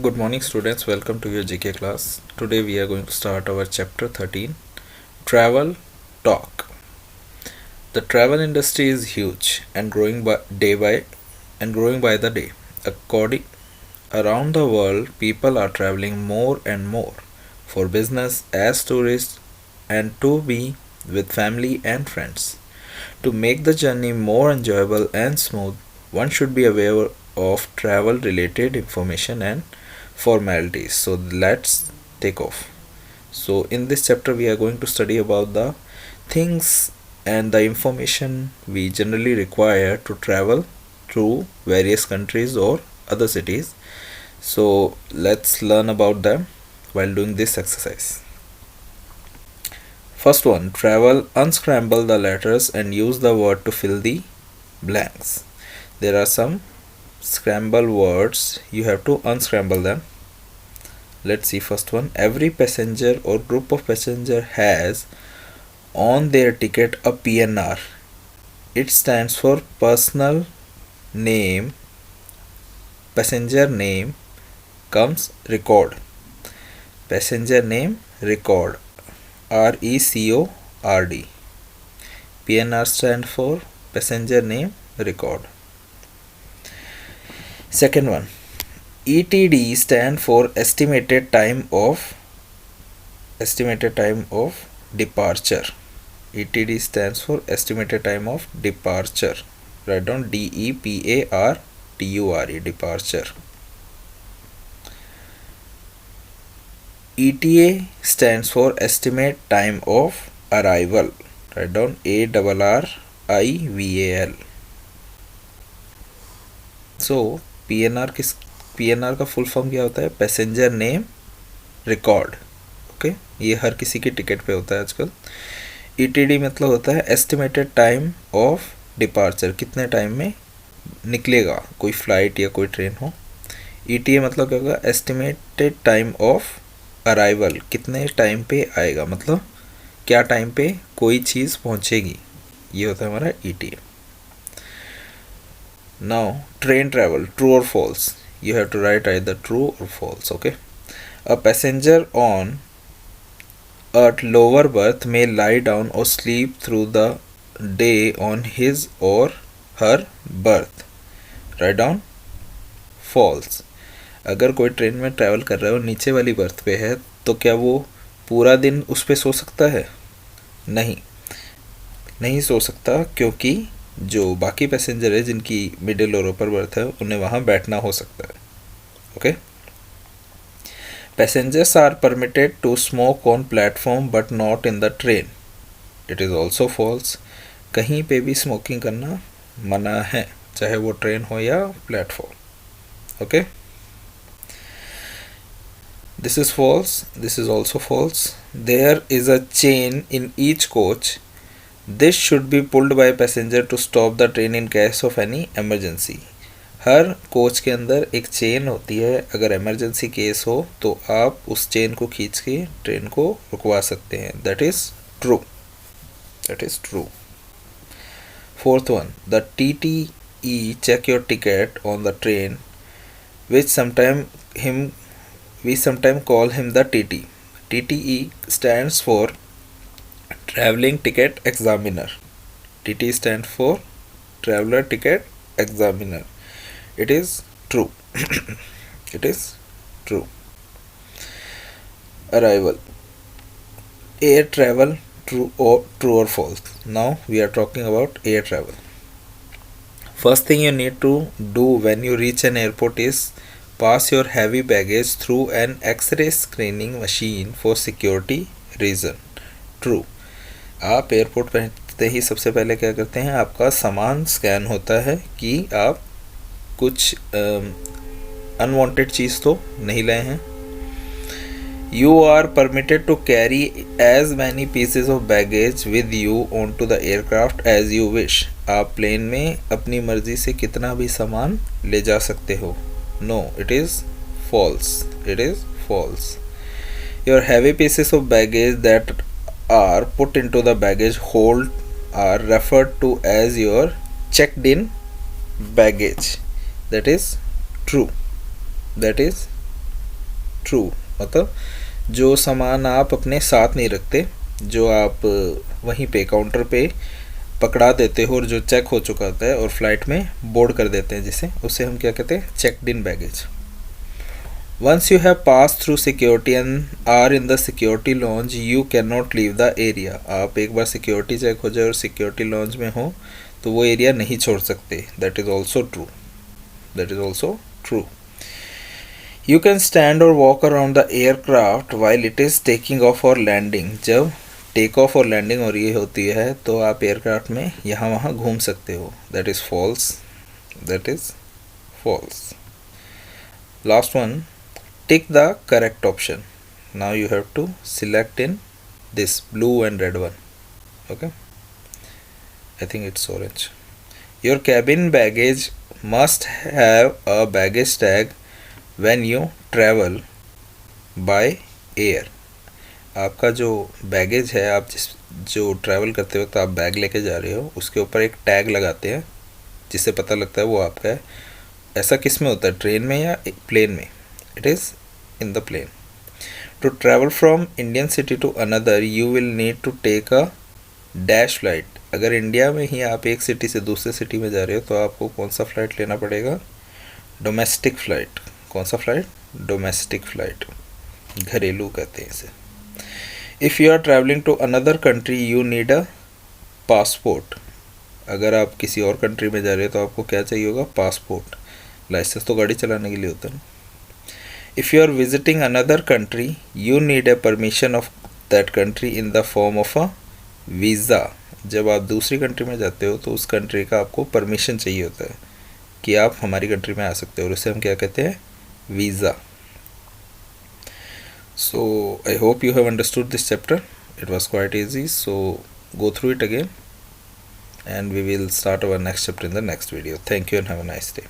Good morning, students. Welcome to your GK class. Today we are going to start our chapter 13, Travel Talk. The travel industry is huge and growing by the day. According around the world, people are traveling more and more for business, as tourists, and to be with family and friends. To make the journey more enjoyable and smooth, one should be aware of travel related information and formalities. So let's take off. So in this chapter we are going to study about the things and the information we generally require to travel through various countries or other cities. So let's learn about them while doing this exercise. First one, travel, unscramble the letters and use the word to fill the blanks. There are some scramble words, you have to unscramble them. Let's see first one. Every passenger or group of passenger has on their ticket a PNR. It stands for personal name, passenger name comes record. Passenger name record. RECORD. PNR stand for passenger name record. Second one, ETD stand for estimated time of departure. ETD stands for estimated time of departure. Write down DEPARTURE, departure. ETA stands for estimate time of arrival. Write down ARRIVAL. So PNR का full form क्या होता है? Passenger name record. Okay, ये हर किसी की ticket पे होता है आजकल. ETD मतलब होता है एस्टिमेटेड टाइम ऑफ डिपार्चर, कितने टाइम में निकलेगा कोई फ्लाइट या कोई ट्रेन हो. ETA मतलब क्या होगा? एस्टिमेटेड टाइम ऑफ अराइवल, कितने टाइम पे आएगा, मतलब क्या टाइम पे कोई चीज़ पहुंचेगी. ये होता है हमारा ETA. Now, train travel, true or false? You have to write either true or false, okay? A passenger on a lower berth may lie down or sleep through the day on his or her berth. Write down false. अगर कोई train में travel कर रहा है और नीचे वाली birth पे है तो क्या वो पूरा दिन उस पे सो सकता है? नहीं सो सकता, क्योंकि जो बाकी पैसेंजर है जिनकी मिडिल और ऊपर बर्थ है उन्हें वहाँ बैठना हो सकता है. Okay. Passengers are permitted to smoke on platform but not in the train. It is also false. कहीं पे भी स्मोकिंग करना मना है, चाहे वो ट्रेन हो या platform. Okay. This is false. This is also false. There is a chain in each coach. This should be pulled by passenger to stop the train in case of any emergency. Her coach के अंदर एक chain होती है, अगर emergency case हो तो आप उस चेन को खींच के ट्रेन को रुकवा सकते हैं. That is true. That is true. Fourth one, the TTE check your ticket on the train, which we sometimes call him the TT. TTE stands for Traveling Ticket Examiner. TT stands for Traveler Ticket Examiner. It is true. It is true. Arrival. Air travel, true or false? Now we are talking about air travel. First thing you need to do when you reach an airport is pass your heavy baggage through an X-ray screening machine for security reason. True. आप airport पहुंचते ही सबसे पहले क्या करते हैं? आपका सामान scan होता है कि आप कुछ अनवांटेड चीज़ तो नहीं लाए हैं. You are permitted to carry as many pieces of baggage with you onto the aircraft as you wish. आप प्लेन में अपनी मर्जी से कितना भी सामान ले जा सकते हो. No, it is false. It is false. Your heavy pieces of baggage that are put into the baggage hold are referred to as your checked in baggage. That is true. That is true, मतलब जो सामान आप अपने साथ नहीं रखते, जो आप वहीं पे काउंटर पे पकड़ा देते हो और जो चेक हो चुका होता है और फ्लाइट में बोर्ड कर देते हैं, जिसे उसे हम क्या कहते हैं, checked in baggage. Once you have pass through security and are in the security lounge you can not leave the area. आप एक बार सिक्योरिटी चेक हो जाए और सिक्योरिटी लॉन्ज में हो तो वो एरिया नहीं छोड़ सकते। That is also true, that is also true. You can stand और walk around the aircraft while it is taking off और लैंडिंग। जब टेक ऑफ और लैंडिंग हो रही होती है तो आप एयरक्राफ्ट में यहाँ वहाँ घूम सकते हो। That is false, that is false. Last one, tick the correct option. Now you have to select in this blue and red one. Okay, I think it's orange. Your cabin baggage must have a baggage tag when you travel by air. आपका जो baggage है, आप जो travel करते वक्त आप bag लेके जा रहे हो, उसके ऊपर एक टैग लगाते हैं जिससे पता लगता है वो आपका है। ऐसा किस में होता है, ट्रेन में या प्लेन में? It is in the plane. To travel from Indian city to another, you will need to take a dash flight. अगर इंडिया में ही आप एक सिटी से दूसरे सिटी में जा रहे हो तो आपको कौन सा फ्लाइट लेना पड़ेगा? Domestic flight. कौन सा फ्लाइट? डोमेस्टिक फ़्लाइट, घरेलू कहते हैं इसे। If you are travelling to another country you need a passport. अगर आप किसी और कंट्री में जा रहे हो तो आपको क्या चाहिए होगा? पासपोर्ट। लाइसेंस तो गाड़ी चलाने के लिए होता है ना। If you are visiting another country, you need a permission of that country in the form of a visa. जब आप दूसरी कंट्री में जाते हो तो उस कंट्री का आपको परमिशन चाहिए होता है कि आप हमारी कंट्री में आ सकते हो, और उसे हम क्या कहते हैं? Visa. So I hope you have understood this chapter. It was quite easy, so go through it again and we will start our next chapter in the next video. Thank you and have a nice day.